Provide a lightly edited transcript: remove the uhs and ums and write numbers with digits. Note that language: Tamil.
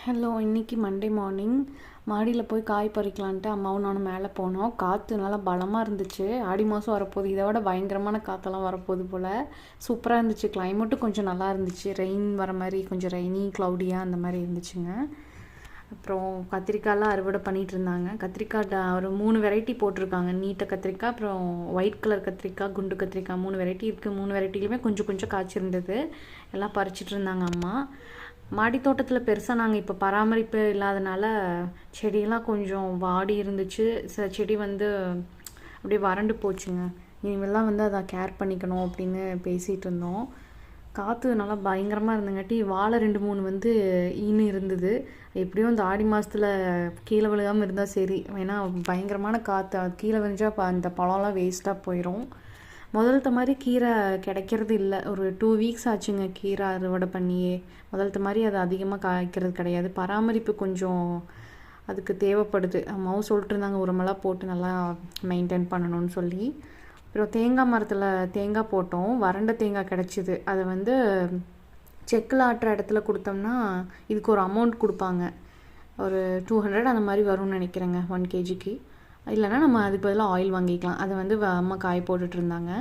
ஹலோ, இன்னைக்கு மண்டே மார்னிங் மாடியில் போய் காய் பறிக்கலான்ட்டு அம்மாவும் நானும் மேலே போனோம். காற்று நல்லா பலமாக இருந்துச்சு. ஆடி மாதம் வரப்போகுது, இதை விட பயங்கரமான காற்றெல்லாம் வரப்போகுது போல். சூப்பராக இருந்துச்சு. கிளைமேட்டும் கொஞ்சம் நல்லா இருந்துச்சு. ரெயின் வர மாதிரி, கொஞ்சம் ரெய்னி க்ளவுடியாக அந்த மாதிரி இருந்துச்சுங்க. அப்புறம் கத்திரிக்காயெலாம் அறுவடை பண்ணிகிட்டு இருந்தாங்க. கத்திரிக்காய் ஒரு 3 வெரைட்டி போட்டிருக்காங்க. நீட்ட கத்திரிக்காய், அப்புறம் ஒயிட் கலர் கத்திரிக்காய், குண்டு கத்திரிக்காய், 3 வெரைட்டி இருக்குது. 3 வெரைட்டிலையுமே கொஞ்சம் கொஞ்சம் காய்ச்சிருந்தது. எல்லாம் பறிச்சிட்டு இருந்தாங்க அம்மா. மாடி தோட்டத்தில் பெருசாக நாங்கள் இப்போ பராமரிப்பு இல்லாதனால செடியெல்லாம் கொஞ்சம் வாடி இருந்துச்சு. சில செடி அப்படியே வறண்டு போச்சுங்க. இனிமேலாம் அதை கேர் பண்ணிக்கணும் அப்படின்னு பேசிகிட்டு இருந்தோம். காற்று நல்லா பயங்கரமாக இருந்தங்காட்டி வாழை 2-3 ஈனு இருந்தது. எப்படியும் இந்த ஆடி மாதத்தில் கீழே விழுகாமல் இருந்தால் சரி. ஏன்னா பயங்கரமான காற்று, அது கீழே விழுந்தால் அந்த பழம்லாம் வேஸ்ட்டாக போயிடும். முதல்த்த மாதிரி கீரை கிடைக்கிறது இல்லை. ஒரு 2 வீக்ஸ் ஆச்சுங்க கீரை அறுவடை பண்ணியே. முதல்த்த மாதிரி அது அதிகமாக காய்க்கிறது கிடையாது. பராமரிப்பு கொஞ்சம் அதுக்கு தேவைப்படுது. அம்மாவும் சொல்லிட்டு இருந்தாங்க உரமெல்லாம் போட்டு நல்லா மெயின்டைன் பண்ணணும்னு சொல்லி. அப்புறம் தேங்காய் மரத்தில் தேங்காய் போட்டோம். வறண்ட தேங்காய் கிடச்சிது. அதை செக்கில் ஆட்டுற இடத்துல கொடுத்தோம்னா இதுக்கு ஒரு அமௌண்ட் கொடுப்பாங்க. ஒரு 200 அந்த மாதிரி வரும்னு நினைக்கிறேங்க 1 kgக்கு. இல்லைனா நம்ம அதுக்கு பதிலாக ஆயில் வாங்கிக்கலாம். அதை அம்மா காய போட்டுட்டு இருந்தாங்க.